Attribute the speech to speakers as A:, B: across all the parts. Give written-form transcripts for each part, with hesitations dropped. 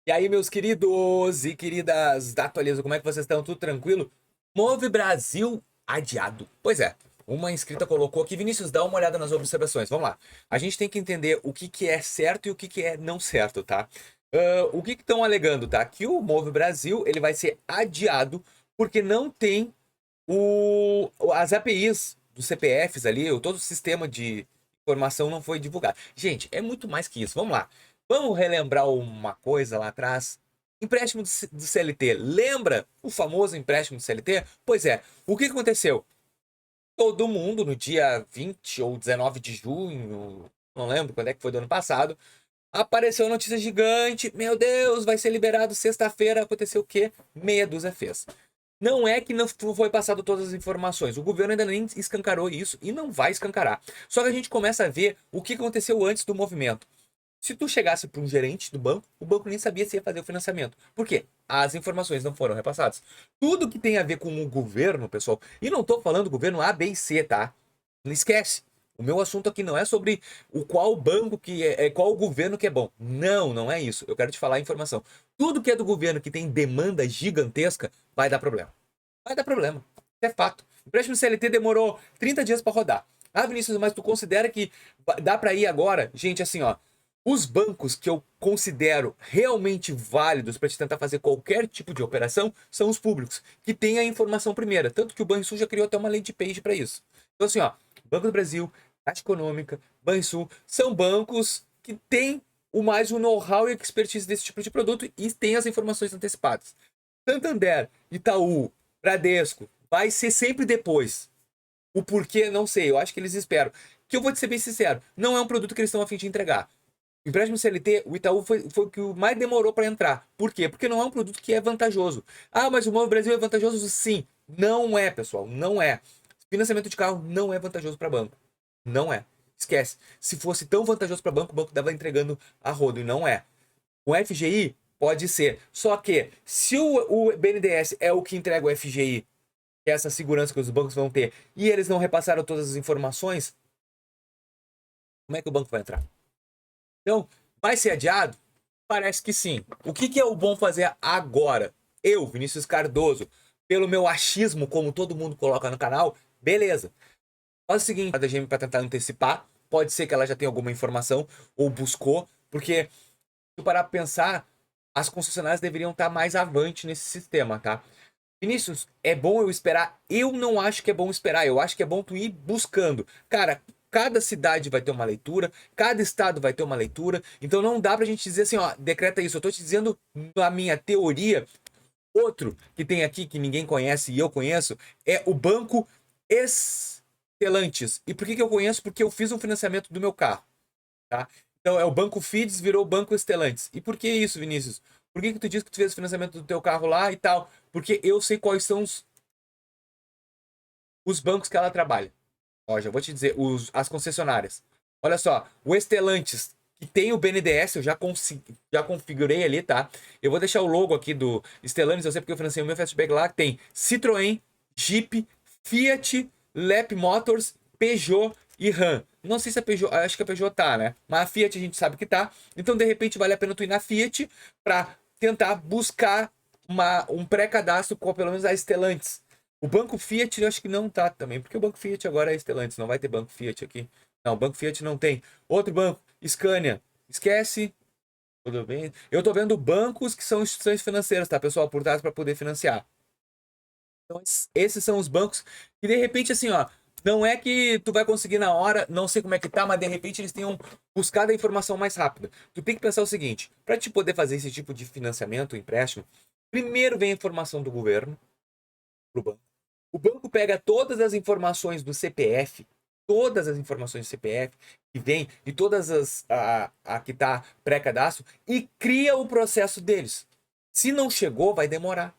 A: E aí, meus queridos e queridas da Atualiza, como é que vocês estão? Tudo tranquilo? Move Brasil adiado. Pois é, uma inscrita colocou aqui. Vinícius, dá uma olhada nas observações. Vamos lá. A gente tem que entender o que que é certo e o que que é não certo, tá? O que que estão alegando, tá? Que o Move Brasil ele vai ser adiado porque não tem as APIs dos CPFs ali, todo o sistema de informação não foi divulgado. Gente, é muito mais que isso. Vamos lá. Vamos relembrar uma coisa lá atrás. Empréstimo do CLT. Lembra o famoso empréstimo do CLT? Pois é. O que aconteceu? Todo mundo no dia 20 ou 19 de junho, não lembro quando é que foi do ano passado, apareceu uma notícia gigante. Meu Deus, vai ser liberado sexta-feira. Aconteceu o quê? Meia dúzia fez. Não é que não foi passado todas as informações. O governo ainda nem escancarou isso e não vai escancarar. Só que a gente começa a ver o que aconteceu antes do movimento. Se tu chegasse para um gerente do banco, o banco nem sabia se ia fazer o financiamento. Por quê? As informações não foram repassadas. Tudo que tem a ver com o governo, pessoal, e não estou falando governo A, B e C, tá? Não esquece. O meu assunto aqui não é sobre o qual banco que qual governo que é bom. Não, não é isso. Eu quero te falar a informação. Tudo que é do governo que tem demanda gigantesca vai dar problema. Vai dar problema. Isso é fato. O empréstimo CLT demorou 30 dias para rodar. Ah, Vinícius, mas tu considera que dá para ir agora? Gente, assim, ó, os bancos que eu considero realmente válidos para te tentar fazer qualquer tipo de operação são os públicos, que têm a informação primeira. Tanto que o Banrisul já criou até uma landing page para isso. Então, assim, ó, Banco do Brasil, Caixa Econômica, Banrisul, são bancos que têm o know-how e expertise desse tipo de produto e têm as informações antecipadas. Santander, Itaú, Bradesco, vai ser sempre depois. O porquê, não sei. Eu acho que eles esperam. Que eu vou te ser bem sincero, não é um produto que eles estão a fim de entregar. O empréstimo CLT, o Itaú foi o que mais demorou para entrar. Por quê? Porque não é um produto que é vantajoso. Ah, mas o Novo Brasil é vantajoso? Sim. Não é, pessoal. Não é. Financiamento de carro não é vantajoso para banco. Não é. Esquece. Se fosse tão vantajoso para banco, o banco estava entregando a rodo. E não é. O FGI pode ser. Só que se o BNDES é o que entrega o FGI, que é essa segurança que os bancos vão ter, e eles não repassaram todas as informações, como é que o banco vai entrar? Então, vai ser adiado? Parece que sim. O que, que é o bom fazer agora? Eu, Vinícius Cardoso, pelo meu achismo, como todo mundo coloca no canal, beleza. Faz o seguinte, a DGM para tentar antecipar, pode ser que ela já tenha alguma informação ou buscou, porque se tu parar pra pensar, as concessionárias deveriam estar mais avante nesse sistema, tá? Vinícius, é bom eu esperar? Eu não acho que é bom esperar, eu acho que é bom tu ir buscando. Cara, cada cidade vai ter uma leitura, cada estado vai ter uma leitura, então não dá pra gente dizer assim, ó, decreta isso. Eu tô te dizendo a minha teoria. Outro que tem aqui que ninguém conhece e eu conheço é o Banco Estelantes. E por que que eu conheço? Porque eu fiz um financiamento do meu carro, tá? Então é o Banco Fides virou Banco Estelantes. E por que isso, Vinícius? Por que que tu diz que tu fez o financiamento do teu carro lá e tal? Porque eu sei quais são os bancos que ela trabalha. Ó, já vou te dizer, as concessionárias. Olha só, o Estelantes, que tem o BNDES, eu já configurei ali, tá? Eu vou deixar o logo aqui do Stellantis, eu sei porque eu financei o meu Fastback lá, que tem Citroën, Jeep, Fiat, Lep Motors, Peugeot e Ram. Não sei se a Peugeot, acho que a Peugeot tá, né? Mas a Fiat a gente sabe que tá. Então, de repente, vale a pena tu ir na Fiat para tentar buscar um pré-cadastro com pelo menos a Stellantis. O Banco Fiat eu acho que não tá também, porque o Banco Fiat agora é Stellantis, não vai ter Banco Fiat aqui. Não, o Banco Fiat não tem. Outro banco, Scania. Esquece. Tudo bem. Eu tô vendo bancos que são instituições financeiras, tá, pessoal, por trás para poder financiar. Então, esses são os bancos que de repente assim, ó, não é que tu vai conseguir na hora, não sei como é que tá, mas de repente eles tenham buscado a informação mais rápida. Tu tem que pensar o seguinte, para te poder fazer esse tipo de financiamento, empréstimo, primeiro vem a informação do governo pro banco. O banco pega todas as informações do CPF, todas as informações do CPF que vem e todas a que está pré-cadastro e cria o processo deles. Se não chegou, vai demorar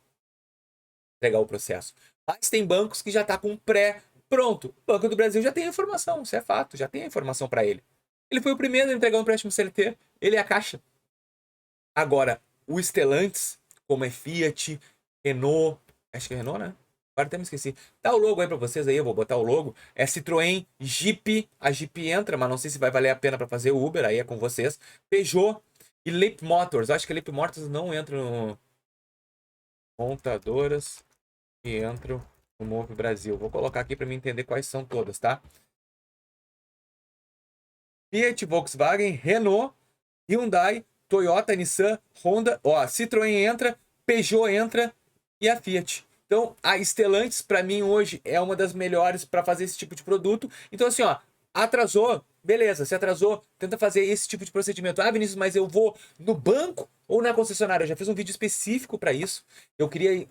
A: entregar o processo. Mas tem bancos que já tá com pré pronto. O Banco do Brasil já tem a informação, isso é fato, já tem a informação para ele. Ele foi o primeiro a entregar um empréstimo CLT, ele é a Caixa. Agora, o Stellantis, como é Fiat, Renault, acho que é Renault, né? Agora até me esqueci. Tá o logo aí pra vocês aí, eu vou botar o logo. É Citroën, Jeep, a Jeep entra, mas não sei se vai valer a pena para fazer o Uber, aí é com vocês. Peugeot. E Leap Motors. Acho que a Leap Motors não entra no montadoras que entram no Move Brasil. Vou colocar aqui para me entender quais são todas, tá? Fiat, Volkswagen, Renault, Hyundai, Toyota, Nissan, Honda, ó, Citroën entra, Peugeot entra e a Fiat. Então, a Stellantis, para mim, hoje é uma das melhores para fazer esse tipo de produto. Então, assim, ó, atrasou, beleza, se atrasou, tenta fazer esse tipo de procedimento. Ah, Vinícius, mas eu vou no banco ou na concessionária? Eu já fiz um vídeo específico para isso. Eu queria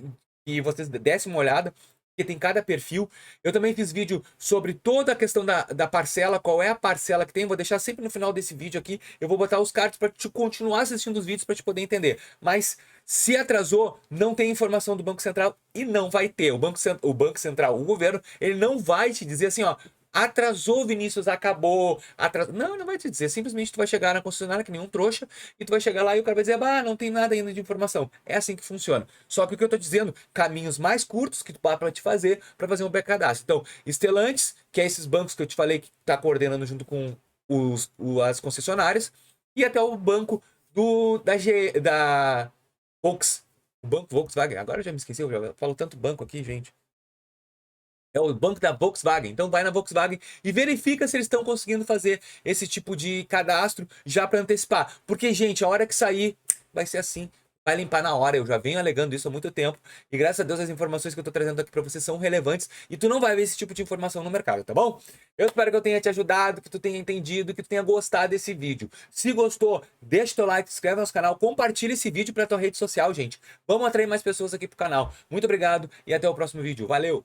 A: que vocês dessem uma olhada, porque tem cada perfil. Eu também fiz vídeo sobre toda a questão da parcela, qual é a parcela que tem. Vou deixar sempre no final desse vídeo aqui. Eu vou botar os cards para te continuar assistindo os vídeos para te poder entender. Mas se atrasou, não tem informação do Banco Central e não vai ter. O Banco Central, o governo, ele não vai te dizer assim, ó. Atrasou, Vinícius, acabou. Atrasou. Não, não vai te dizer. Simplesmente tu vai chegar na concessionária que nem um trouxa e tu vai chegar lá e o cara vai dizer, bah, não tem nada ainda de informação. É assim que funciona. Só que o que eu tô dizendo, caminhos mais curtos que tu dá pra te fazer para fazer um pré-cadastro. Então, Stellantis, que é esses bancos que eu te falei que tá coordenando junto com as concessionárias, e até o banco da Volks, o banco Volkswagen. Agora eu já me esqueci, eu já falo tanto banco aqui, gente. É o banco da Volkswagen. Então vai na Volkswagen e verifica se eles estão conseguindo fazer esse tipo de cadastro já para antecipar. Porque, gente, a hora que sair, vai ser assim. Vai limpar na hora. Eu já venho alegando isso há muito tempo. E graças a Deus as informações que eu tô trazendo aqui para você são relevantes. E tu não vai ver esse tipo de informação no mercado, tá bom? Eu espero que eu tenha te ajudado, que tu tenha entendido, que tu tenha gostado desse vídeo. Se gostou, deixa teu like, se inscreve no nosso canal, compartilha esse vídeo para tua rede social, gente. Vamos atrair mais pessoas aqui pro canal. Muito obrigado e até o próximo vídeo. Valeu!